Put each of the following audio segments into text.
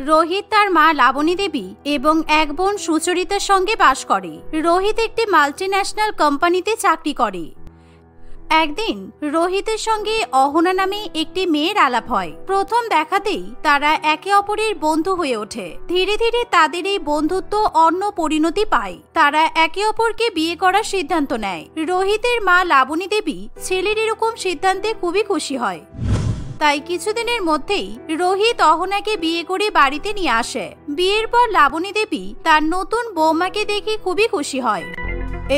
রোহিত তার মা লাবণী দেবী এবং এক বোন সুচরিতার সঙ্গে বাস করে। রোহিত একটি মাল্টিন্যাশনাল কোম্পানিতে চাকরি করে। একদিন রোহিতের সঙ্গে অহনা নামে একটি মেয়ের আলাপ হয়। প্রথম দেখাতেই তারা একে অপরের বন্ধু হয়ে ওঠে। ধীরে ধীরে তাদের এই বন্ধুত্ব অন্য পরিণতি পায়। তারা একে অপরকে বিয়ে করার সিদ্ধান্ত নেয়। রোহিতের মা লাবণী দেবী ছেলের এরকম সিদ্ধান্তে খুবই খুশি হয়। তাই কিছুদিনের মধ্যেই রোহিত অহনাকে বিয়ে করে বাড়িতে নিয়ে আসে। বিয়ের পর লাবণী দেবী তার নতুন বৌমাকে দেখে খুবই খুশি হয়।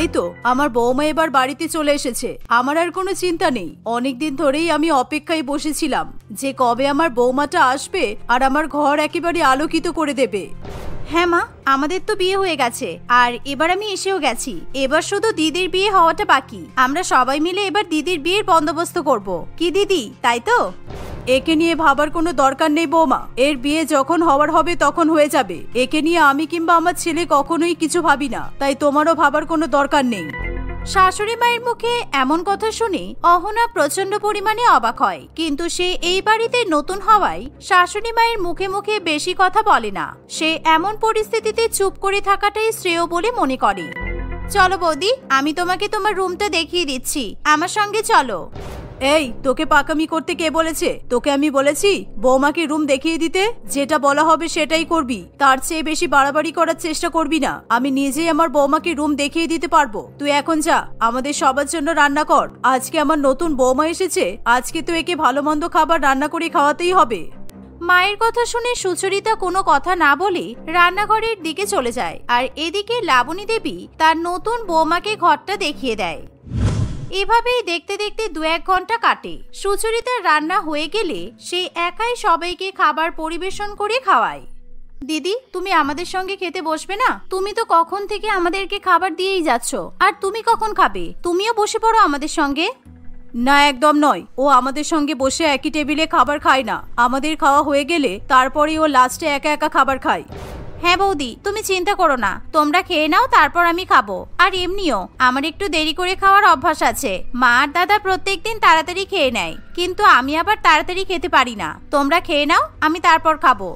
এই তো আমার বৌমা এবার বাড়িতে চলে এসেছে, আমার আর কোনো চিন্তা নেই। অনেকদিন ধরেই আমি অপেক্ষায় বসেছিলাম যে কবে আমার বৌমাটা আসবে আর আমার ঘর একেবারে আলোকিত করে দেবে। হ্যাঁ মা, আমাদের তো বিয়ে হয়ে গেছে আর এবার আমি এসেও গেছি। এবার শুধু দিদির বিয়ে হওয়াটা বাকি। আমরা সবাই মিলে এবার দিদির বিয়ের বন্দোবস্ত করব। কি দিদি, তাই তো? একে নিয়ে ভাবার কোনো দরকার নেই বৌমা, এর বিয়ে যখন হওয়ার হবে তখন হয়ে যাবে। একে নিয়ে আমি কিংবা আমার ছেলে কখনোই কিছু ভাবি না, তাই তোমারও ভাবার কোনো দরকার নেই। শাশুড়ি মায়ের মুখে এমন কথা শুনে অহনা প্রচন্ড পরিমাণে অবাক হয়। কিন্তু সে এই বাড়িতে নতুন হওয়ায় শাশুড়ি মায়ের মুখে মুখে বেশি কথা বলে না। সে এমন পরিস্থিতিতে চুপ করে থাকাটাই শ্রেয় বলে মনে করে। চলো বৌদি, আমি তোমাকে তোমার রুমটা দেখিয়ে দিচ্ছি, আমার সঙ্গে চলো। এই, তোকে পাকামি করতে কে বলেছে? তোকে আমি বলেছি বৌমাকে রুম দেখিয়ে দিতে? যেটা বলা হবে সেটাই করবি, তার চেয়ে বেশি বাড়াবাড়ি করার চেষ্টা করবি না। আমি নিজেই আমার বৌমাকে রুম দেখিয়ে দিতে পারবো। তুই এখন যা, আমাদের সবার জন্য রান্না কর। আজকে আমার নতুন বৌমা এসেছে, আজকে তো একে ভালো মন্দ খাবার রান্না করে খাওয়াতেই হবে। মায়ের কথা শুনে সুচরিতা কোনো কথা না বলে রান্নাঘরের দিকে চলে যায়। আর এদিকে লাবণী দেবী তার নতুন বৌমাকে ঘরটা দেখিয়ে দেয়। এভাবেই দেখতে দেখতে 2-1 ঘন্টা কাটে। সুচরিতার রান্না হয়ে গেলে সে একাই সবাইকে খাবার পরিবেশন করে খাওয়ায়। দিদি, তুমি আমাদের সঙ্গে খেতে বসবে না? তুমি তো কখন থেকে আমাদেরকে খাবার দিয়েই যাচ্ছ, আর তুমি কখন খাবে? তুমিও বসে পড়ো আমাদের সঙ্গে। না, একদম নয়। ও আমাদের সঙ্গে বসে একই টেবিলে খাবার খায় না। আমাদের খাওয়া হয়ে গেলে তারপরে ও লাস্টে একা একা খাবার খায়। হ্যাঁ বৌদি, তুমি চিন্তা করো না, তোমরা খেয়ে নাও, তারপর আমি খাবো। আর এমনিও আমার একটু দেরি করে খাওয়ার অভ্যাস আছে। মা আর দাদা প্রত্যেকদিন তাড়াতাড়ি খেয়ে নেয়, কিন্তু আমি আবার তাড়াতাড়ি খেতে পারি না। তোমরা খেয়ে নাও, আমি তারপর খাবো।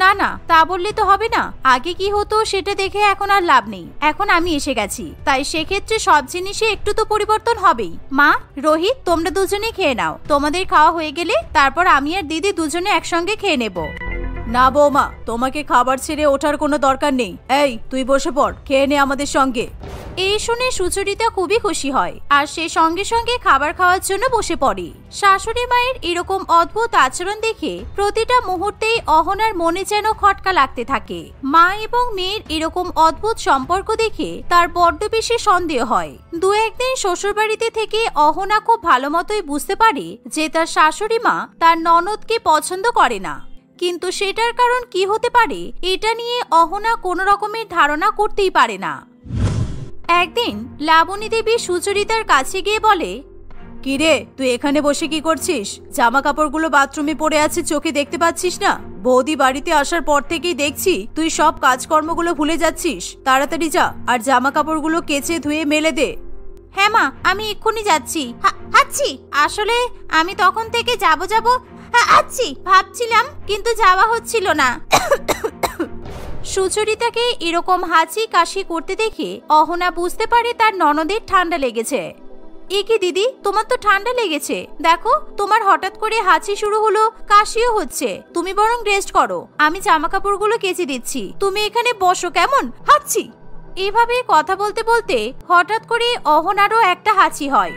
না না, তা বললে তো হবে না। আগে কি হতো সেটা দেখে এখন আর লাভ নেই। এখন আমি এসে গেছি, তাই সেক্ষেত্রে সব জিনিসে একটু তো পরিবর্তন হবেই। মা, রোহিত, তোমরা দুজনে খেয়ে নাও। তোমাদের খাওয়া হয়ে গেলে তারপর আমি আর দিদি দুজনে একসঙ্গে খেয়ে নেব। না বৌমা, তোমাকে খাবার ছেড়ে ওঠার কোনো দরকার নেই। এই, তুই বসে পড়, খেয়ে নে আমাদের সঙ্গে। এই শুনে সুচরিতা খুবই খুশি হয় আর সে সঙ্গে সঙ্গে খাবার খাওয়ার জন্য বসে পড়ে। শাশুড়ি মায়ের এরকম অদ্ভুত আচরণ দেখে প্রতিটা মুহূর্তেই অহনার মনে যেন খটকা লাগতে থাকে। মা এবং মেয়ের এরকম অদ্ভুত সম্পর্ক দেখে তার বড্ড বেশি সন্দেহ হয়। 2-1 দিন শ্বশুরবাড়িতে থেকে অহনা খুব ভালো মতোই বুঝতে পারে যে তার শাশুড়ি মা তার ননদকে পছন্দ করে না। কিন্তু সেটার কারণ কি হতে পারে এটা নিয়ে অহনা কোনো রকমের ধারণা করতেই পারে না। একদিন লাবণী দেবী সুচরিতার কাছে গিয়ে বলে, কিরে, তুই এখানে বসে কি করছিস? জামা কাপড়গুলো বাথরুমে পড়ে আছে, চোখে দেখতে পাচ্ছিস না? বৌদি বাড়িতে আসার পর থেকেই দেখছি তুই সব কাজকর্মগুলো ভুলে যাচ্ছিস। তাড়াতাড়ি যা আর জামা কাপড়গুলো কেচে ধুয়ে মেলে দে। হ্যাঁ মা, আমি এক্ষুনি যাচ্ছি। হাচ্ছি, আসলে আমি তখন থেকে যাবো ভাবছিলাম, কিন্তু যাওয়া হচ্ছিল না। সুচরিতাকে এরকম হাঁচি কাশি করতে দেখে অহনা বুঝতে পারে তার ননদের ঠান্ডা লেগেছে। এ কি দিদি, তোমার তো ঠান্ডা লেগেছে। দেখো, তোমার হঠাৎ করে হাঁচি শুরু হলো, কাশিও হচ্ছে। তুমি বরং রেস্ট করো, আমি জামা কাপড়গুলো কেচে দিচ্ছি। তুমি এখানে বসো কেমন? হাঁচি। এভাবে কথা বলতে বলতে হঠাৎ করে অহনারও একটা হাঁচি হয়।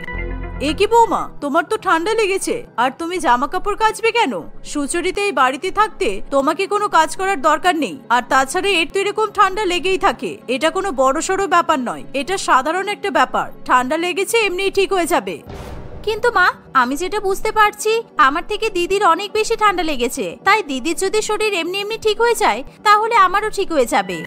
এ কি বৌমা, তোমার তো ঠান্ডা লেগেছে আর তুমি জামা কাপড় কাচবে কেন? সুচরিতা এই বাড়িতে থাকতে তোমাকে কোনো কাজ করার দরকার নেই। আর তাছাড়া এর তো এরকম ঠান্ডা লেগেই থাকে। এটা কোনো বড়সড় ব্যাপার নয়, এটা সাধারণ একটা ব্যাপার। ঠান্ডা লেগেছে, এমনিই ঠিক হয়ে যাবে। কিন্তু মা, আমি যেটা বুঝতে পারছি আমার থেকে দিদির অনেক বেশি ঠান্ডা লেগেছে। তাই দিদির যদি শরীর এমনি এমনি ঠিক হয়ে যায় তাহলে আমারও ঠিক হয়ে যাবে।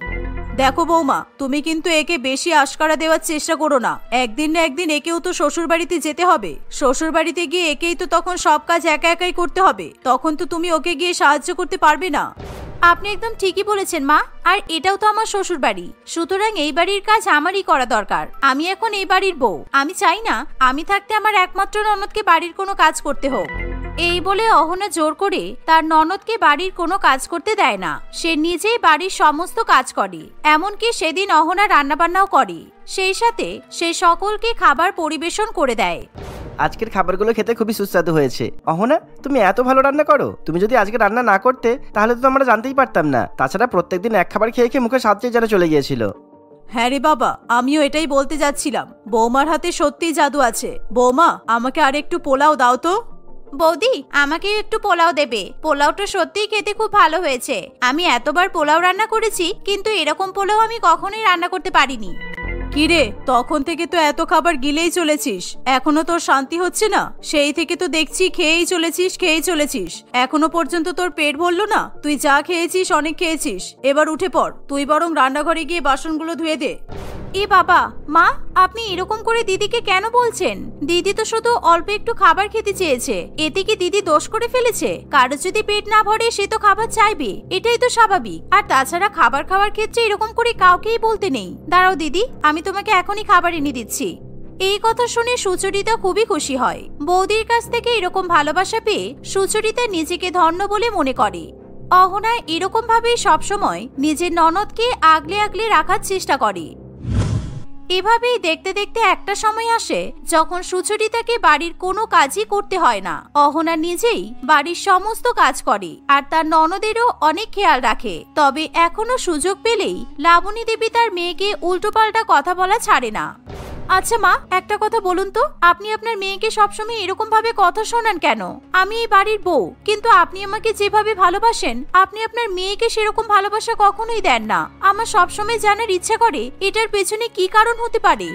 দেখো বৌমা, তুমি কিন্তু একে বেশি আশকারা দেওয়ার চেষ্টা করো না। একদিন না একদিন একেও তো শ্বশুর বাড়িতে যেতে হবে। শ্বশুর বাড়িতে গিয়ে একেই তো তখন সব কাজ একা একাই করতে হবে। তখন তো তুমি ওকে গিয়ে সাহায্য করতে পারবে না। আপনি একদম ঠিকই বলেছেন মা। আর এটাও তো আমার শ্বশুর বাড়ি, সুতরাং এই বাড়ির কাজ আমারই করা দরকার। আমি এখন এই বাড়ির বউ। আমি চাই না আমি থাকতে আমার একমাত্র ননদকে বাড়ির কোনো কাজ করতে হোক। এই বলে অহনা জোর করে তার ননদকে বাড়ির কোনো কাজ করতে দেয় না। সে নিজেই বাড়ির সমস্ত কাজ করে, এমনকি সেদিন অহনা রান্নাবান্নাও করে। সেই সাথে সে সকলকে খাবার পরিবেশন করে দেয়। আজকের খাবারগুলো খেতে খুবই সুস্বাদু হয়েছে। অহনা, তুমি এত ভালো রান্না করো। তুমি যদি আজকে রান্না না করতে তাহলে তো আমরা জানতেই পারতাম না। তাছাড়া প্রত্যেকদিন এক খাবার খেয়ে খেয়ে মুখে স্বাদটাই যেন চলে গিয়েছিল। হ্যাঁ রে বাবা, আমিও এটাই বলতে যাচ্ছিলাম। বৌমার হাতে সত্যিই জাদু আছে। বৌমা, আমাকে আর একটু পোলাও দাও তো। বৌদি, আমাকে একটু পোলাও দেবে। পোলাওটা সত্যিই খেতে খুব ভালো হয়েছে। আমি এতবার পোলাও রান্না করেছি, কিন্তু এরকম পোলাও আমি কখনোই রান্না করতে পারিনি। কিরে, তখন থেকে তো এত খাবার গিলেই চলেছিস, এখনো তোর শান্তি হচ্ছে না? সেই থেকে তো দেখছি খেয়েই চলেছিস। এখনো পর্যন্ত তোর পেট ভরলো না? তুই যা খেয়েছিস অনেক খেয়েছিস, এবার উঠে পড়। তুই বরং রান্নাঘরে গিয়ে বাসনগুলো ধুয়ে দে। এ বাবা, মা, আপনি এরকম করে দিদিকে কেন বলছেন? দিদি তো শুধু অল্প একটু খাবার খেতে চেয়েছে, এতে কি দিদি দোষ করে ফেলেছে? কারো যদি পেট না ভরে সে তো খাবার চাইবে, এটাই তো স্বাভাবিক। আর তাছাড়া খাবার খাওয়ার ক্ষেত্রে এরকম করে কাউকেই বলতে নেই। দাঁড়াও দিদি, আমি তোমাকে এখনই খাবার এনে দিচ্ছি। এই কথা শুনে সুচরিতা খুবই খুশি হয়। বৌদির কাছ থেকে এরকম ভালোবাসা পেয়ে সুচরিতা নিজেকে ধন্য বলে মনে করে। অহনা এরকম ভাবে সবসময় নিজের ননদকে আগলে আগলে রাখার চেষ্টা করে। এভাবেই দেখতে দেখতে একটা সময় আসে যখন সুচরিতাকে বাড়ির কোনো কাজই করতে হয় না। অহনা নিজেই বাড়ির সমস্ত কাজ করে আর তার ননদেরও অনেক খেয়াল রাখে। তবে এখনো সুযোগ পেলেই লাবণী দেবী তার মেয়েকে উল্টোপাল্টা কথা বলা ছাড়ে না। আচ্ছা মা, একটা কথা বলুন তো, আপনি আপনার মেয়েকে সবসময় এরকম ভাবে কথা শোনান কেন? আমি এই বাড়ির বউ, কিন্তু আপনি আমাকে যেভাবে ভালোবাসেন আপনি আপনার মেয়েকে সেরকম ভালোবাসা কখনোই দেন না। আমার সবসময় জানার ইচ্ছা করে এটার পেছনে কি কারণ হতে পারে।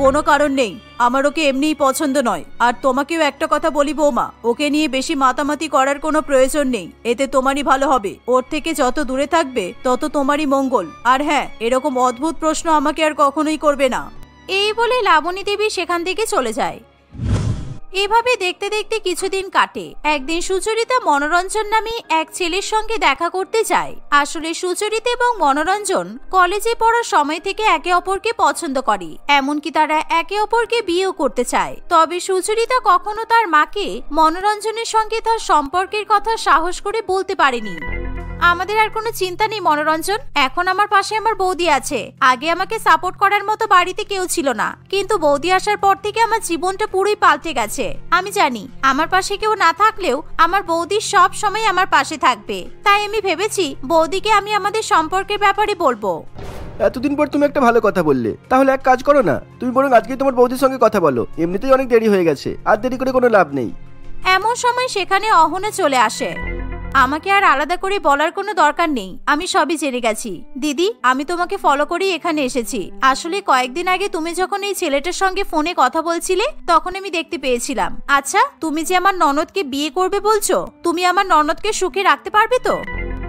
কোনো কারণ নেই, আমার ওকে এমনিই পছন্দ নয়। আর তোমাকেও একটা কথা বলি বৌমা, ওকে নিয়ে বেশি মাতামাতি করার কোনো প্রয়োজন নেই। এতে তোমারই ভালো হবে। ওর থেকে যত দূরে থাকবে তত তোমারই মঙ্গল। আর হ্যাঁ, এরকম অদ্ভুত প্রশ্ন আমাকে আর কখনোই করবে না। এই বলে লাবণী দেবী সেখান থেকে চলে যায়। এভাবে দেখতে দেখতে কিছুদিন কাটে। একদিন সুচরিতা মনোরঞ্জন নামে এক ছেলের সঙ্গে দেখা করতে যায়। আসলে সুচরিতা এবং মনোরঞ্জন কলেজে পড়ার সময় থেকে একে অপরকে পছন্দ করে, এমনকি তারা একে অপরকে বিয়েও করতে চায়। তবে সুচরিতা কখনো তার মাকে মনোরঞ্জনের সঙ্গে তার সম্পর্কের কথা সাহস করে বলতে পারেনি। আমাদের আর কোনো চিন্তা নেই মনোরঞ্জন, এখন আমার পাশে আমার বৌদি আছে। আগে আমাকে সাপোর্ট করার মতো বাড়িতে কেউ ছিল না, কিন্তু বৌদি আসার পর থেকে আমার জীবনটা পুরোই পাল্টে গেছে। আমি জানি আমার পাশে কেউ না থাকলেও আমার বৌদি সব সময় আমার পাশে থাকবে। তাই আমি ভেবেছি বৌদিকে আমি আমাদের সম্পর্কের ব্যাপারে বলবো। এতদিন পর তুমি একটা ভালো কথা বললে। তাহলে এক কাজ করো না, তুমি বরং আজকেই তোমার বৌদির সঙ্গে কথা বলো। এমনিতেই অনেক দেরি হয়ে গেছে, আর দেরি করে কোনো লাভ নেই। এমন সময় সেখানে অহনা চলে আসে। আমাকে আর আলাদা করে বলার কোনো দরকার নেই, আমি সবই জেনে গেছি। দিদি, আমি তোমাকে ফলো করেই এখানে এসেছি। আসলে কয়েকদিন আগে তুমি যখন এই ছেলেটার সঙ্গে ফোনে কথা বলছিলে তখন আমি দেখতে পেয়েছিলাম। আচ্ছা, তুমি যে আমার ননদকে বিয়ে করবে বলছো, তুমি আমার ননদকে সুখে রাখতে পারবে তো?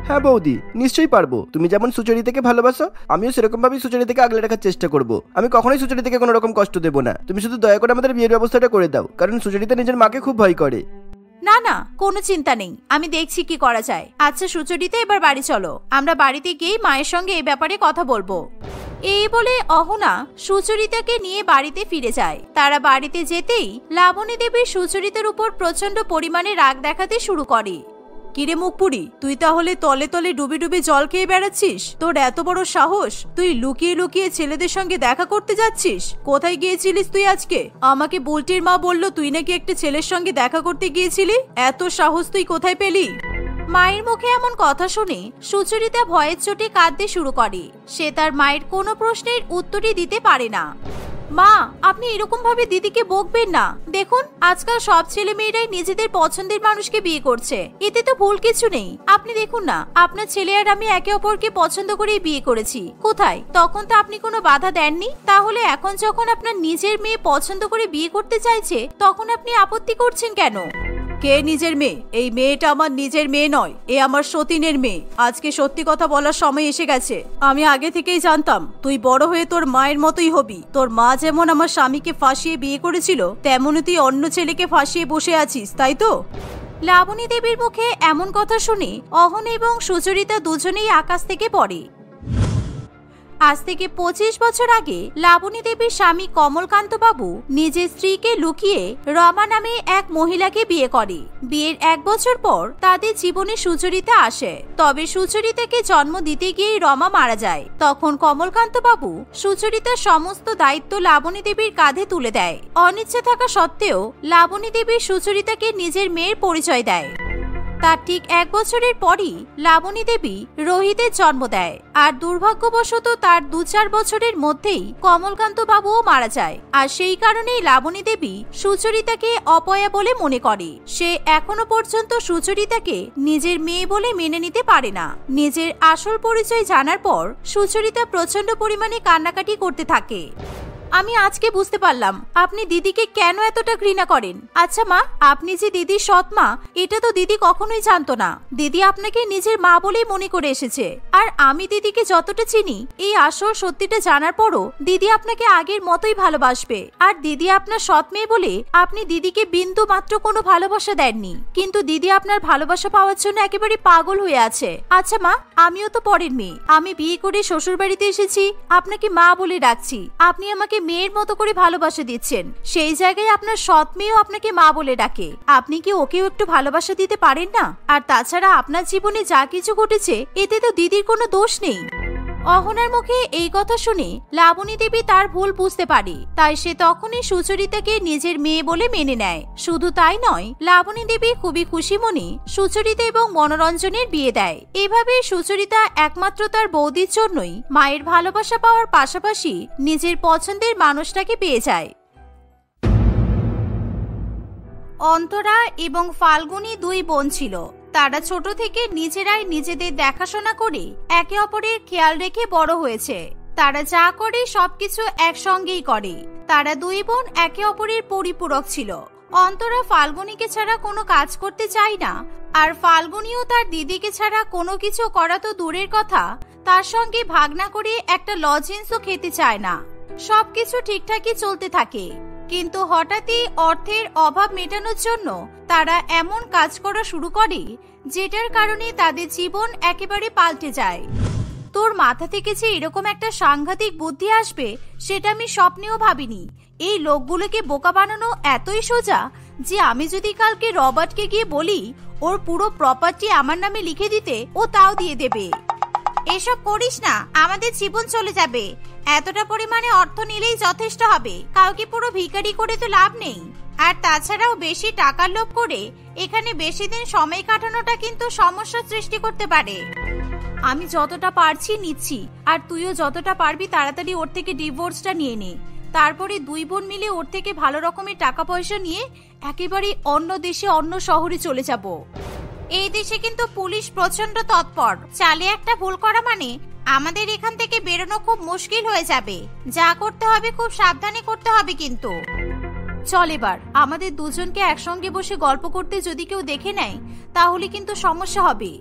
হ্যাঁ বৌদি, নিশ্চয়ই পারবো। তুমি যেমন সুচরিতাকে ভালোবাসো, আমিও সেরকম ভাবেই সুচরিতাকে আগলে রাখার চেষ্টা করবো। আমি কখনোই সুচরিতাকে কোনো রকম কষ্ট দেবো না। তুমি শুধু দয়া করে আমাদের বিয়ের ব্যবস্থাটা করে দাও, কারণ সুচরিতা নিজের মাকে খুব ভয় করে। না না, কোনো চিন্তা নেই, আমি দেখছি কি করা যায়। আচ্ছা সুচরিতা, এবার বাড়ি চলো, আমরা বাড়িতে গিয়ে মায়ের সঙ্গে এই ব্যাপারে কথা বলবো। এই বলে অহনা সুচরিতাকে নিয়ে বাড়িতে ফিরে যায়। তারা বাড়িতে যেতেই লাবণী দেবী সুচরিতার উপর প্রচন্ড পরিমাণে রাগ দেখাতে শুরু করে। কিরে মুখপুরি, তুই তাহলে তলে তলে ডুবে ডুবে জল খেয়ে বেড়াচ্ছিস? তোর এত বড় সাহস, তুই লুকিয়ে লুকিয়ে ছেলেদের সঙ্গে দেখা করতে যাচ্ছিস? কোথায় গিয়েছিলিস তুই আজকে? আমাকে বুলটির মা বলল তুই নাকি একটা ছেলের সঙ্গে দেখা করতে গিয়েছিলি। এত সাহস তুই কোথায় পেলি? মায়ের মুখে এমন কথা শুনে সুচরিতা ভয়ের চোটে কাঁদতে শুরু করে। সে তার মায়ের কোনো প্রশ্নের উত্তরই দিতে পারে না। মা, আপনি এরকম ভাবে দিদিকে বকবেন না। দেখুন, আজকাল সব ছেলে মেয়েরাই নিজেদের পছন্দের মানুষকে বিয়ে করছে, এতে তো ভুল কিছু নেই। আপনি দেখুন না, আপনার ছেলে আর আমি একে অপরকে পছন্দ করেই বিয়ে করেছি। কোথায় তখন তো আপনি কোনো বাধা দেননি। তাহলে এখন যখন আপনার নিজের মেয়ে পছন্দ করে বিয়ে করতে চাইছে তখন আপনি আপত্তি করছেন কেন? কে নিজের মেয়ে? এই মেয়েটা আমার নিজের মেয়ে নয়, এ আমার সতীনের মেয়ে। আজকে সত্যি কথা বলার সময় এসে গেছে। আমি আগে থেকেই জানতাম তুই বড় হয়ে তোর মায়ের মতোই হবি। তোর মা যেমন আমার স্বামীকে ফাঁসিয়ে বিয়ে করেছিল, তেমনই তুই অন্য ছেলেকে ফাঁসিয়ে বসে আছিস, তাই তো? লাবণী দেবীর মুখে এমন কথা শুনে অহনা এবং সুচরিতা দুজনেই আকাশ থেকে পড়ে। আজ থেকে 25 বছর আগে লাবণী দেবীর স্বামী কমলকান্ত বাবু নিজের স্ত্রীকে লুকিয়ে রমা নামে এক মহিলাকে বিয়ে করে। বিয়ের 1 বছর পর তাদের জীবনে সুচরিতা আসে। তবে সুচরিতাকে জন্ম দিতে গিয়ে রমা মারা যায়। তখন কমলকান্ত বাবু সুচরিতার সমস্ত দায়িত্ব লাবণী দেবীর কাঁধে তুলে দেয়। অনিচ্ছা থাকা সত্ত্বেও লাবণী দেবী সুচরিতাকে নিজের মেয়ের পরিচয় দেয়। তার ঠিক 1 বছরের পরই লাবণী দেবী রোহিতের জন্ম দেয়। আর দুর্ভাগ্যবশত তার 2-4 বছরের মধ্যেই কমলকান্ত বাবুও মারা যায়। আর সেই কারণেই লাবণী দেবী সুচরিতাকে অপয়া বলে মনে করে। সে এখনো পর্যন্ত সুচরিতাকে নিজের মেয়ে বলে মেনে নিতে পারে না। নিজের আসল পরিচয় জানার পর সুচরিতা প্রচন্ড পরিমাণে কান্নাকাটি করতে থাকে। আমি আজকে বুঝতে পারলাম আপনি দিদিকে কেন এতটা ঘৃণা করেন। আচ্ছা মা, আপনি যে দিদির সৎ মা এটা তো দিদি কখনোই জানতো না। দিদি আপনাকে নিজের মা বলেই মনে করে এসেছে। আর আমি দিদিকে যতটা চিনি, এই আসল সত্যিটা জানার পরও দিদি আপনাকে আগের মতোই ভালোবাসবে। আর দিদি আপনার সৎ মেয়ে বলে আপনি দিদিকে বিন্দু মাত্র কোনো ভালোবাসা দেননি, কিন্তু দিদি আপনার ভালোবাসা পাওয়ার জন্য একেবারে পাগল হয়ে আছে। আচ্ছা মা, আমিও তো পরের মেয়ে। আমি বিয়ে করে শ্বশুর বাড়িতে এসেছি, আপনাকে মা বলে ডাকছি। আপনি আমাকে মেয়ের মতো করে ভালোবাসা দিচ্ছেন, সেই জায়গায় আপনার সৎ মেয়েও আপনাকে মা বলে ডাকে। আপনি কি ওকেও একটু ভালোবাসা দিতে পারেন না? আর তাছাড়া আপনার জীবনে যা কিছু ঘটেছে এতে তো দিদির কোনো দোষ নেই। অহনার মুখে এই কথা শুনে লাবণী দেবী তার ভুল বুঝতে পারে। তাই সে তখনই সুচরিতাকে নিজের মেয়ে বলে মেনে নেয়। শুধু তাই নয়, লাবণী দেবী খুবই খুশি মনে সুচরিতা এবং মনোরঞ্জনের বিয়ে দেয়। এভাবে সুচরিতা একমাত্র তার বৌদির জন্যই মায়ের ভালোবাসা পাওয়ার পাশাপাশি নিজের পছন্দের মানুষটাকে পেয়ে যায়। অন্তরা এবং ফাল্গুনী 2 বোন ছিল। তারা ছোট থেকে নিজেরাই নিজেদের দেখাশোনা করে একে অপরের খেয়াল রেখে বড় হয়েছে। তারা যা করে সবকিছু একসঙ্গেই করে। তারা 2 বোন একে অপরের পরিপূরক ছিল। অন্তরা ফাল্গুনীকে ছাড়া কোনো কাজ করতে চায় না, আর ফাল্গুনীও তার দিদিকে ছাড়া কোনো কিছু করা তো দূরের কথা, তার সঙ্গে ভাগ না করে একটা লজেন্সও খেতে চায় না। সবকিছু ঠিকঠাকই চলতে থাকে, কিন্তু হঠাৎই অর্থের অভাব মেটানোর জন্য তারা এমন কাজ করা শুরু করে যেটার কারণে তাদের জীবন একেবারে পাল্টে যায়। তোর মাথা থেকে যে এরকম একটা সাংঘাতিক বুদ্ধি আসবে সেটা আমি স্বপ্নেও ভাবিনি। এই লোকগুলোকে বোকা বানানো এতই সোজা যে আমি যদি কালকে রবার্টকে গিয়ে বলি ওর পুরো প্রপার্টি আমার নামে লিখে দিতে, ও তাও দিয়ে দেবে। এসব করিস না, আমাদের জীবন চলে যাবে। এতটা পরিমাণে অর্থ নিলেই যথেষ্ট হবে, কাউকে পুরো ভিখারি করে তো লাভ নেই। আর তাছাড়াও বেশি টাকার লোভ করে এখানে বেশি দিন সময় কাটানোটা কিন্তু সমস্যা সৃষ্টি করতে পারে। আমি যতটা পারছি নিচ্ছি, আর তুইও যতটা পারবি তাড়াতাড়ি ওর থেকে ডিভোর্সটা নিয়ে নে। তারপরে 2 বোন মিলে ওর থেকে ভালো রকমের টাকা পয়সা নিয়ে একেবারে অন্য দেশে অন্য শহরে চলে যাব। এই দেশে কিন্তু পুলিশ প্রচন্ড তৎপর। চালে একটা ভুল করা মানে আমাদের এখান থেকে বেরোনো খুব মুশকিল হয়ে যাবে। যা করতে হবে খুব সাবধানে করতে হবে কিন্তু। চল এবার আমাদের দুজনকে একসঙ্গে বসে গল্প করতে যদি কেউ দেখে নেয় তাহলে কিন্তু সমস্যা হবে।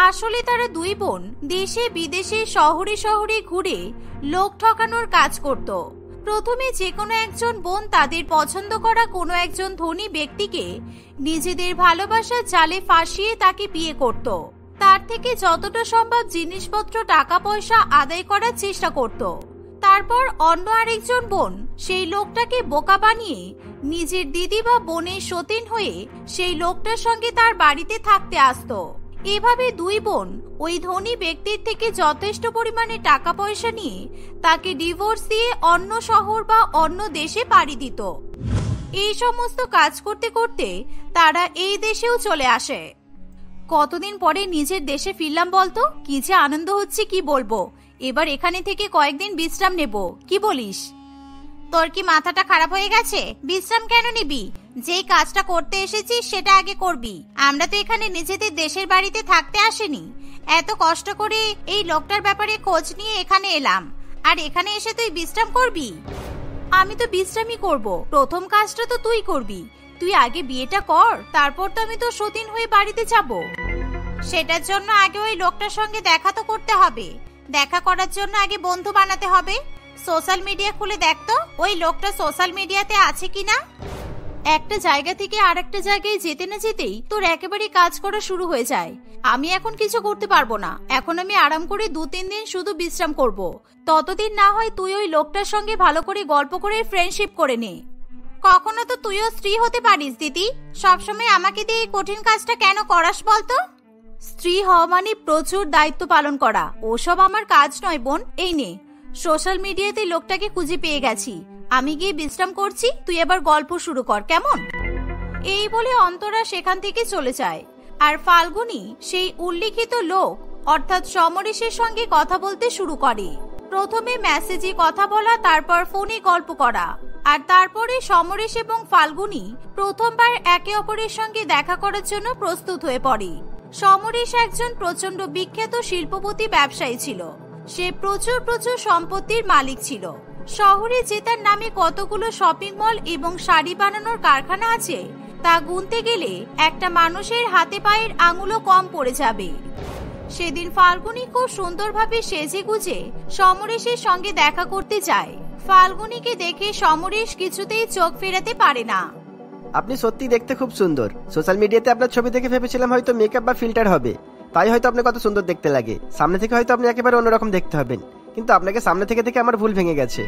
আসলে তারা 2 বোন দেশে বিদেশে শহরে শহরে ঘুরে লোক ঠকানোর কাজ করত। প্রথমে যে কোনো একজন বোন তাদের পছন্দ করা কোনো একজন ধনী ব্যক্তিকে নিজেদের ভালোবাসার জালে ফাঁসিয়ে তাকে বিয়ে করত। তার থেকে যতটা সম্ভব জিনিসপত্র টাকা পয়সা আদায় করার চেষ্টা করত। তারপর অন্য আরেকজন বোন সেই লোকটাকে বোকা বানিয়ে নিজের দিদি বা বোনের সতীন হয়ে সেই লোকটার সঙ্গে তার বাড়িতে থাকতে আসতো। এভাবে 2 বোন ওই ধনী ব্যক্তির থেকে যথেষ্ট পরিমাণে টাকা পয়সা নিয়ে তাকে ডিভোর্স দিয়ে অন্য শহর বা অন্য দেশে পাড়ি দিত। এই সমস্ত কাজ করতে করতে তারা এই দেশেও চলে আসে। কতদিন পরে নিজের দেশে ফিরলাম বলতো, কি যে আনন্দ হচ্ছে কি বলবো। এবার এখানে থেকে কয়েকদিন বিশ্রাম নেব, কি বলিস? তোর কি মাথাটা খারাপ হয়ে গেছে? বিশ্রাম কেন নিবি? যেই কাজটা করতে এসেছিস সেটা আগে করবি। আমরা তো এখানে নিজেদের দেশের বাড়িতে থাকতে আসিনি। এত কষ্ট করে এই লোকটার ব্যাপারে খোঁজ নিয়ে এখানে এলাম, আর এখানে এসে তুই বিশ্রাম করবি? আমি তো বিশ্রামই করব, প্রথম কাজটা তো তুই করবি। তুই আগে বিয়েটা কর, তারপর তো আমি তো সতীন হয়ে বাড়িতে যাব। সেটার জন্য আগে ওই লোকটার সঙ্গে দেখা তো করতে হবে। দেখা করার জন্য আগে বন্ধু বানাতে হবে। সোশ্যাল মিডিয়া খুলে দেখ তো ওই লোকটা সোশ্যাল মিডিয়াতে আছে কিনা। একটা জায়গা থেকে আরেকটা জায়গায় যেতে না যেতেই তোর একেবারে কাজ করা শুরু হয়ে যায়। আমি এখন কিছু করতে পারবো না। এখন আমি আরাম করে 2-3 দিন শুধু বিশ্রাম করব। ততদিন না হয় তুই ওই লোকটার সঙ্গে ভালো করে গল্প করে ফ্রেন্ডশিপ করে নে। কখনো তো তুইও স্ত্রী হতে পারিস দিদি। সবসময় আমাকে দিয়ে এই কঠিন কাজটা কেন করাস বলতো? স্ত্রী হওয়া মানে প্রচুর দায়িত্ব পালন করা। ওসব আমার কাজ নয় বোন। এই নে, সোশ্যাল মিডিয়াতে লোকটাকে খুঁজে পেয়ে গেছি। আমি গিয়ে বিশ্রাম করছি, তুই এবার গল্প শুরু কর, কেমন? এই বলে অন্তরা সেখান থেকে চলে যায়। আর ফাল্গুনী সেই উল্লিখিত লোক অর্থাৎ সমরেশের সঙ্গে কথা বলতে শুরু করে। প্রথমে মেসেজে কথা বলা, তারপর ফোনে গল্প করা, আর তারপরে সমরেশ এবং ফাল্গুনী প্রথমবার একে অপরের সঙ্গে দেখা করার জন্য প্রস্তুত হয়ে পড়ে। সমরেশ একজন প্রচন্ড বিখ্যাত শিল্পপতি ব্যবসায়ী ছিল। সে প্রচুর সম্পত্তির মালিক ছিল। শহরে যে তার নামে কতগুলো শপিং মল এবং শাড়ি বানানোর কারখানা আছে তা গুনতে গেলে একটা মানুষের হাতে পায়ের আঙুলও কম পড়ে যাবে। সেদিন ফাল্গুনী খুব সুন্দরভাবে সেজে গুজে সমরেশের সঙ্গে দেখা করতে যায়। ফাল্গুনীকে দেখে সমরেশ কিছুতেই চোখ ফেরাতে পারে না। আপনি সত্যি দেখতে খুব সুন্দর। সোশ্যাল মিডিয়াতে আপনার ছবি দেখে ভেবেছিলাম হয়তো মেকআপ বা ফিল্টার হবে, তাই হয়তো আপনি কত সুন্দর দেখতে লাগে। সামনে থেকে হয়তো আপনি একেবারে অন্যরকম দেখতে হবেন, কিন্তু আপনাকে সামনে থেকে দেখে আমার ভুল ভেঙে গেছে।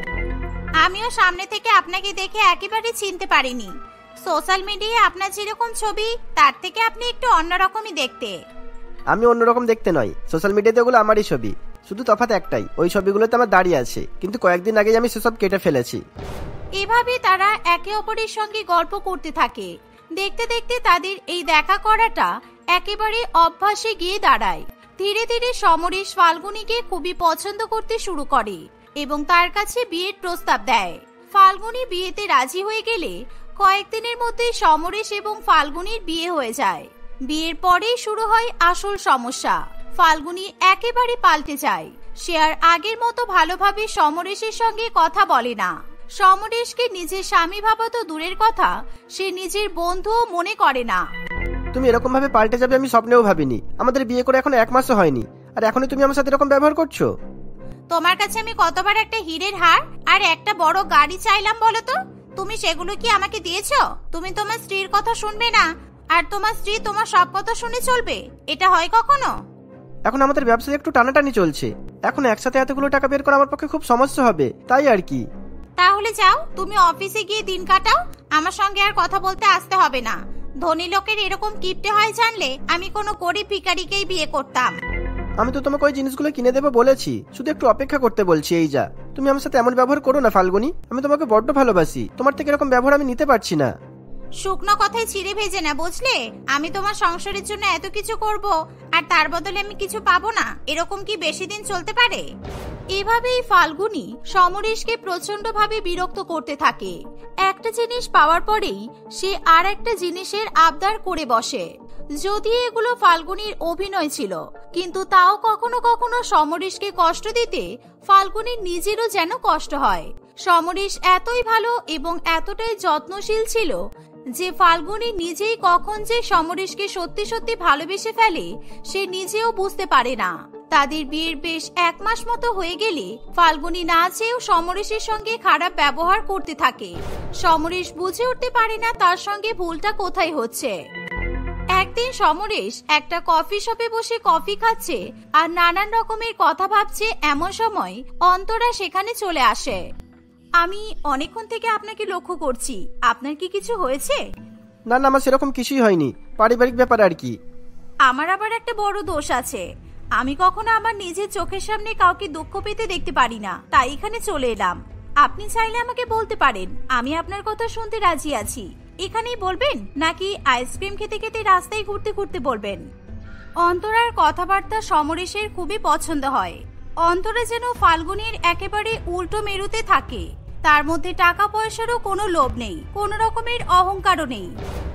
আমিও সামনে থেকে আপনাকে দেখে একেবারে চিনতে পারিনি। সোশ্যাল মিডিয়ায় আপনার যেরকম ছবি তার থেকে আপনি একটু অন্যরকমই দেখতে। আমি অন্যরকম দেখতে নয়, সোশ্যাল মিডিয়াতে ওগুলো আমারই ছবি। শুধু তফাৎ একটাই, ওই ছবিগুলোতে আমার দাঁড়িয়ে আছে, কিন্তু কয়েকদিন আগে আমি সেসব কেটে ফেলেছি। এভাবে তারা একে অপরের সঙ্গে গল্প করতে থাকে। দেখতে দেখতে তাদের এই দেখা করাটা একেবারে অভ্যাসে গিয়ে দাঁড়ায়। ধীরে ধীরে সমরেশ ফাল্গুনীকে খুবই পছন্দ করতে শুরু করে এবং তার কাছে বিয়ের প্রস্তাব দেয়। ফাল্গুনী বিয়েতে রাজি হয়ে গেলে কয়েকদিনের মধ্যে সমরেশ এবং ফাল্গুনীর বিয়ে হয়ে যায়। বিয়ের পরেই শুরু হয় আসল সমস্যা। ফাল্গুনী একেবারে পাল্টে যায়। সে আর আগের মতো ভালোভাবে সমরেশের সঙ্গে কথা বলে না। সমরেশকে নিজের স্বামী ভাবা তো দূরের কথা, সে নিজের বন্ধুও মনে করে না। তুমি এরকম ভাবে পাল্টে যাবে আমি স্বপ্নেও ভাবিনি। আমাদের বিয়ে করে এখন 1 মাসও হয়নি, আর এখনই তুমি আমার সাথে এরকম ব্যবহার করছো। তোমার কাছে আমি কতবার একটা হীরের হার আর একটা বড় গাড়ি চাইলাম বলো তো? তুমি সেগুলো কি আমাকে দিয়েছো? তুমি তোমার স্ত্রীর কথা শুনবে না, আর তোমার স্ত্রী তোমার সব কথা শুনে চলবে? এটা হয় কখনো? এখন আমাদের ব্যবসায় একটু টানাটানি চলছে। এখন একসাথে এতগুলো টাকা বের করা আমার পক্ষে খুব সমস্যা হবে, তাই আর কি। তাহলে যাও, তুমি অফিসে গিয়ে দিন কাটাও। আমার সঙ্গে আর কথা বলতে আসতে হবে না। ধনী লোকের এরকম কিপটে হয় জানলে আমি কোনো গরিব ভিখারিকেই বিয়ে করতাম। আমি তো তোমাকে ওই জিনিসগুলো কিনে দেবো বলেছি, শুধু একটু অপেক্ষা করতে বলছি। এই যা, তুমি আমার সাথে এমন ব্যবহার করো না ফাল্গুনী। আমি তোমাকে বড্ড ভালোবাসি, তোমার থেকে এরকম ব্যবহার আমি নিতে পারছি না। শুকনো কথায় ছিঁড়ে ভেজে না, বুঝলে? আমি তোমার সংসারের জন্য এত কিছু করব আর তার বদলে আমি কিছু পাবো না, এরকম কি বেশি দিন চলতে পারে? এভাবেই ফাল্গুনী সমরেশকে প্রচন্ড ভাবে বিরক্ত করতে থাকে। একটা জিনিস পাওয়ার পরেই সে আর একটা জিনিসের আবদার করে বসে। যদিও এগুলো ফাল্গুনীর অভিনয় ছিল, কিন্তু তাও কখনো কখনো সমরেশকে কষ্ট দিতে ফাল্গুনীর নিজেরও যেন কষ্ট হয়। সমরেশ এতই ভালো এবং এতটাই যত্নশীল ছিল যে ফাল্গুনী নিজেই কখন যে সমরেশকে সত্যি সত্যি ভালোবেসে ফেলে সে নিজেও বুঝতে পারে না। তাদের বিয়ের বেশ 1 মাস মতো হয়ে গেলে ফাল্গুনী না চেয়েও সমরেশের সঙ্গে খারাপ ব্যবহার করতে থাকে। সমরেশ বুঝে উঠতে পারে না তার সঙ্গে ভুলটা কোথায় হচ্ছে। একদিন সমরেশ একটা কফি শপে বসে কফি খাচ্ছে আর নানান রকমের কথা ভাবছে। এমন সময় অন্তরা সেখানে চলে আসে। আমি অনেকক্ষণ থেকে আপনাকে লক্ষ্য করছি, আপনার কি কিছু হয়েছে? না না, আমার সেরকম কিছুই হয়নি, পারিবারিক ব্যাপার আর কি। আমার আবার একটা বড় দোষ আছে, আমি কখনো আমার নিজের চোখের সামনে কাউকে দুঃখ পেতে দেখতে পারি না, তাই এখানে চলে এলাম। আপনি চাইলে আমাকে বলতে পারেন, আমি আপনার কথা শুনতে রাজি আছি। এখানেই বলবেন নাকি আইসক্রিম খেতে খেতে রাস্তায় ঘুরতে ঘুরতে বলবেন? অন্তরার কথাবার্তা সমরেশের খুবই পছন্দ হয়। অন্তরা যেন ফাল্গুনীর একেবারে উল্টো মেরুতে থাকে। তার মধ্যে টাকা পয়সারও কোনো লোভ নেই, কোনো রকমের অহংকারও নেই।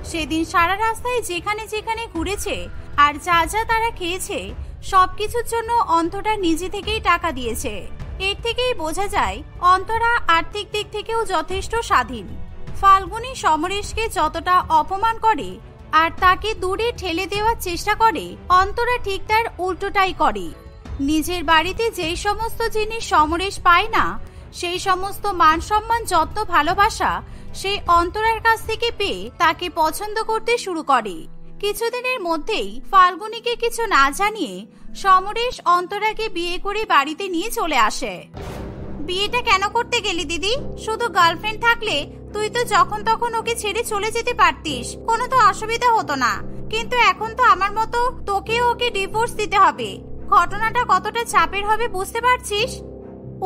সেদিন সারা রাস্তায় যেখানে যেখানে ঘুরেছে আর যা যা তারা খেয়েছে সবকিছুর জন্য অন্তরা নিজে থেকেই টাকা দিয়েছে। এর থেকেই বোঝা যায় অন্তরা আর্থিক দিক থেকেও যথেষ্ট স্বাধীন। ফাল্গুনী সমরেশকে যতটা অপমান করে আর তাকে দূরে ঠেলে দেওয়ার চেষ্টা করে, অন্তরা ঠিক তার উল্টোটাই করে। নিজের বাড়িতে যেই সমস্ত জিনিস সমরেশ পায় না সেই সমস্ত মান সম্মান, যত্ন, ভালোবাসা সেই অন্তরার কাছ থেকে পেয়ে তাকে পছন্দ করতে শুরু করে। কিছুদিনের মধ্যেই ফাল্গুনীকে কিছু না জানিয়ে সমরেশ অন্তরাকে বিয়ে করে বাড়িতে নিয়ে চলে আসে। বিয়েটা কেন করতে গেলি দিদি? শুধু গার্লফ্রেন্ড থাকলে তুই তো যখন তখন ওকে ছেড়ে চলে যেতে পারতিস, কোনো তো অসুবিধা হতো না। কিন্তু এখন তো আমার মতো তোকেও ওকে ডিভোর্স দিতে হবে। ঘটনাটা কতটা চাপের হবে বুঝতে পারছিস?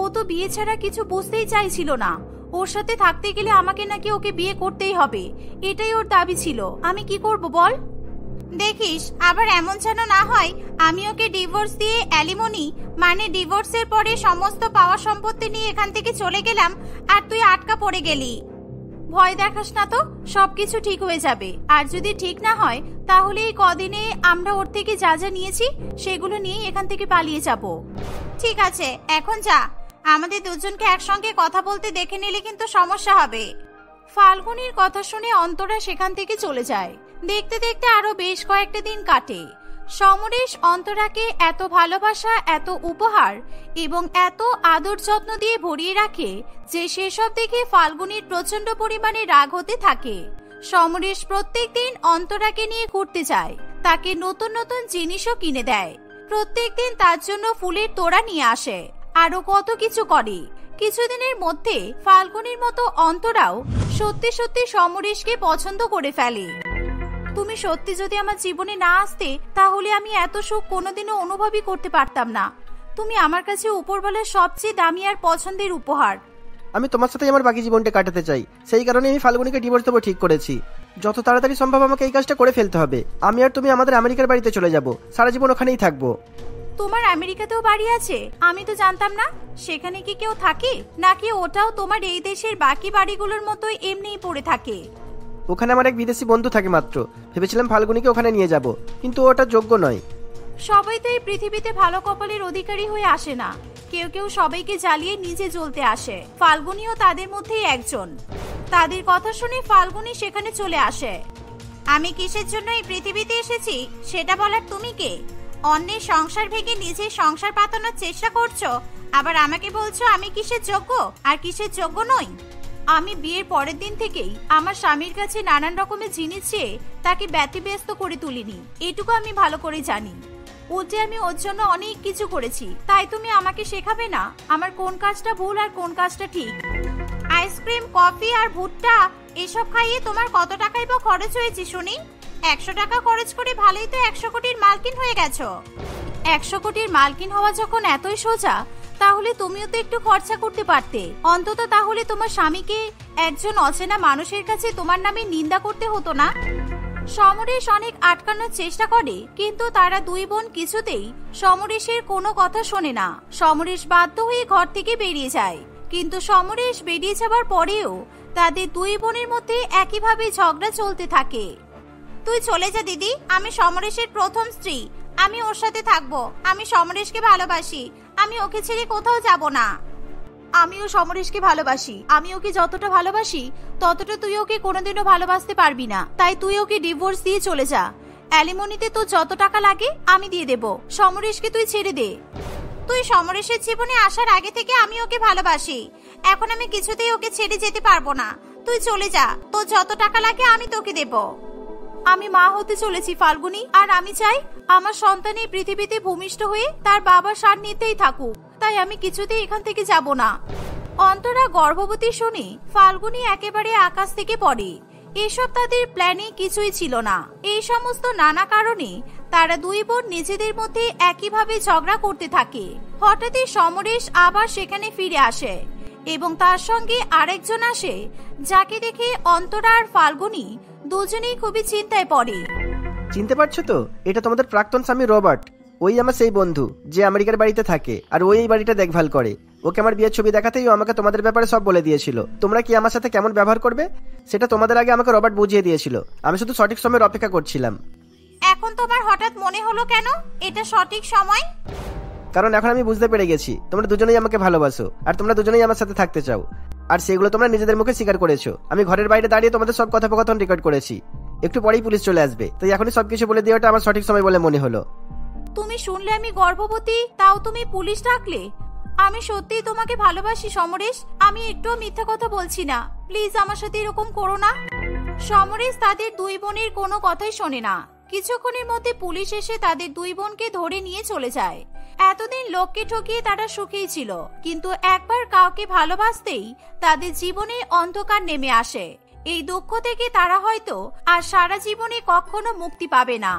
ও তো বিয়ে ছাড়া কিছু বুঝতেই চাইছিল না। ওর সাথে থাকতে গেলে আমাকে নাকি ওকে বিয়ে করতেই হবে, এটাই ওর দাবি ছিল। আমি কি করব বল? দেখিস আবার এমন যেন না হয় আমি ওকে ডিভোর্স দিয়ে অ্যালিমনি মানে ডিভোর্সের পরে সমস্ত পাওয়া সম্পত্তি নিয়ে এখান থেকে চলে গেলাম আর তুই আটকা পড়ে গেলি। ভয় দেখাস না তো, সবকিছু ঠিক হয়ে যাবে। আর যদি ঠিক না হয় তাহলে এই কদিনে আমরা ওর থেকে যা যা নিয়েছি সেগুলো নিয়ে এখান থেকে পালিয়ে যাব। ঠিক আছে, এখন যা। আমাদের দুজনকে একসঙ্গে কথা বলতে দেখে নিলে কিন্তু সমস্যা হবে। ফাল্গুনীর কথা শুনে অন্তরা সেখান থেকে চলে যায়। দেখতে দেখতে আরো বেশ কয়েকটা দিন কাটে। সমরেশ অন্তরাকে এত ভালোবাসা, এত উপহার এবং এত আদর যত্ন দিয়ে ভরিয়ে রাখে যে সেসব দেখে ফাল্গুনীর প্রচন্ড পরিমাণে রাগ হতে থাকে। সমরেশ প্রত্যেকদিন অন্তরাকে নিয়ে ঘুরতে যায়, তাকে নতুন নতুন জিনিসও কিনে দেয়, প্রত্যেকদিন তার জন্য ফুলের তোড়া নিয়ে আসে, আরো কত কিছু করে। কিছুদিনের মধ্যে ফাল্গুনীর মতো অন্তরাও সত্যি সত্যি সমরেশকে পছন্দ করে ফেলে। তুমি সত্যি যদি আমার জীবনে না আসতে তাহলে আমি এত সুখ কোনোদিনও অনুভবই করতে পারতাম না। তুমি আমার কাছে উপরওয়ালার সবচেয়ে দামি আর পছন্দের উপহার। আমি তোমার সাথে আমার বাকি জীবনটা কাটাতে চাই, সেই কারণে আমি ফাল্গুনীকে ডিভোর্স দেবো ঠিক করেছি। যত তাড়াতাড়ি সম্ভব আমাকে এই কাজটা করে ফেলতে হবে। আমি আর তুমি আমাদের আমেরিকার বাড়িতে চলে যাব, সারা জীবন ওখানেই থাকবো। তোমার আমেরিকাতেও বাড়ি আছে? আমি তো জানতাম না। সেখানে কি কেউ থাকে নাকি ওটাও তোমার এই দেশের বাকি বাড়িগুলোর মতো এমনিই পড়ে থাকে? ওখানে আমার এক বিদেশি বন্ধু থাকে মাত্র, ভেবেছিলাম ফাল্গুনীকে ওখানে নিয়ে যাব, কিন্তু ওটা যোগ্য নয়। সবাই তো এই পৃথিবীতে ভালো কপালের অধিকারী হয়ে আসে না, কেউ কেউ সবাইকে জ্বালিয়ে নিজে জ্বলতে আসে। ফাল্গুনীও তাদের মধ্যেই একজন। তাদের কথা শুনে ফাল্গুনী সেখানে চলে আসে। আমি কিসের জন্য এই পৃথিবীতে এসেছি সেটা বলার তুমি কে? অন্যের সংসার ভেঙে নিজের সংসার পাতানোর চেষ্টা করছো, আবার আমাকে বলছো আমি কিসের যোগ্য আর কিসের যোগ্য নই। আমি বিয়ের পরের দিন থেকেই আমার স্বামীর কাছে নানান রকমের জিনিস চেয়ে তাকে ব্যতিব্যস্ত করে তুলিনি, এটুকু আমি ভালো করে জানি। উল্টে আমি ওর জন্য অনেক কিছু করেছি, তাই তুমি আমাকে শেখাবে না আমার কোন কাজটা ভুল আর কোন কাজটা ঠিক? আইসক্রিম, কফি আর ভুট্টা এসব খাইয়ে তোমার কত টাকাই বা খরচ হয়েছে শুনি? 100 টাকা খরচ করে ভালোই তো 100 কোটির মালকিন হয়ে গেছো। 100 কোটির মালকিন হওয়া যখন এতই সোজা, তাহলে তুমিও তো একটু খরচা করতে পারতে। অন্তত তাহলে তোমার স্বামীকে একজন অচেনা মানুষের কাছে তোমার নামে নিন্দা করতে হতো না। সমরেশ অনেক আটকানোর চেষ্টা করে, কিন্তু তারা দুই বোন কিছুতেই সমরেশের কোনো কথা শোনে না। সমরেশ বাধ্য হয়ে ঘর থেকে বেরিয়ে যায়, কিন্তু সমরেশ বেরিয়ে যাবার পরেও তাদের দুই বোনের মধ্যে একইভাবে ঝগড়া চলতে থাকে। তুই চলে যা দিদি, আমি সমরেশের প্রথম স্ত্রী, আমি ওর সাথে থাকবো। আমি সমরেশকে ভালোবাসি, আমি ওকে ছেড়ে কোথাও যাব না। আমিও সমরেশকে ভালোবাসি, আমি ওকে যতটা ভালোবাসি ততটা তুই ওকে কোনোদিনও ভালোবাসতে পারবি না। তাই তুই ওকে ডিভোর্স দিয়ে চলে যা। অ্যালিমনিতে তোর যত টাকা লাগে আমি দিয়ে দেব। সমরেশকে তুই ছেড়ে দে। তুই সমরেশের জীবনে আসার আগে থেকে আমি ওকে ভালোবাসি, এখন আমি কিছুতেই ওকে ছেড়ে যেতে পারবো না। তুই চলে যা, তোর যত টাকা লাগে আমি তোকে দেব। আমি মা হতে চলেছি ফাল্গুনী, আর আমি চাই আমার সন্তান এই পৃথিবীতে ভূমিষ্ঠ হয়ে তার বাবার সান্নিধ্যেই থাকুক, তাই আমি কিছুতেই এখান থেকে যাব না। অন্তরা গর্ভবতী শুনে ফাল্গুনী একেবারে আকাশ থেকে পড়ে। এসব তাদের প্ল্যানে কিছুই ছিল না। এই সমস্ত নানা কারণে তারা দুই বোন নিজেদের মধ্যে একইভাবে ঝগড়া করতে থাকে। হঠাৎই সমরেশ আবার সেখানে ফিরে আসে এবং তার সঙ্গে আরেকজন আসে, যাকে দেখে অন্তরা আর ফাল্গুনী দুজনেই খুবই চিন্তায় পড়ে। চিনতে পারছো তো, এটা তোমাদের প্রাক্তন স্বামী রবার্ট। ওই আমার সেই বন্ধু যে আমেরিকার বাড়িতে থাকে, আর ওই এই বাড়িটা দেখভাল করে। ওকে আমার বিয়ের ছবি দেখাতেই ও আমাকে তোমাদের ব্যাপারে সব বলে দিয়েছিল। তোমরা কি আমার সাথে কেমন ব্যবহার করবে সেটা তোমাদের আগে আমাকে রবার্ট বুঝিয়ে দিয়েছিল। আমি শুধু সঠিক সময়ের অপেক্ষা করছিলাম। এখন তোমার হঠাৎ মনে হলো কেন এটা সঠিক সময়? কারণ এখন আমি বুঝতে পেরে গেছি তোমরা দুজনেই আমাকে ভালোবাসো, আর তোমরা দুজনেই আমার সাথে থাকতে চাও, আর সেগুলো তোমরা নিজেদের মুখে স্বীকার করেছো। আমি ঘরের বাইরে দাঁড়িয়ে তোমাদের সব কথোপকথন রেকর্ড করেছি। একটু পরেই পুলিশ চলে আসবে, তাই এখনই সবকিছু বলে দেওয়াটা আমার সঠিক সময় বলে মনে হলো। তুমি শুনলে আমি গর্ভবতী, তাও তুমি পুলিশ ডাকলে? আমি সত্যিই তোমাকে ভালোবাসি সমরেশ, আমি একটুও মিথ্যা কথা বলছি না, প্লিজ আমার সাথে এরকম করো না। সমরেশ তাদের দুই বোনের কোনো কথাই শোনে না। কিছুক্ষণের মধ্যে পুলিশ এসে তাদের দুই বোনকে ধরে নিয়ে চলে যায়। এতদিন লোককে ঠকিয়ে তারা সুখেই ছিল, কিন্তু একবার কাউকে ভালোবাসতেই তাদের জীবনে অন্ধকার নেমে আসে। এই দুঃখ থেকে তারা হয়তো আর সারা জীবনে কখনো মুক্তি পাবে না।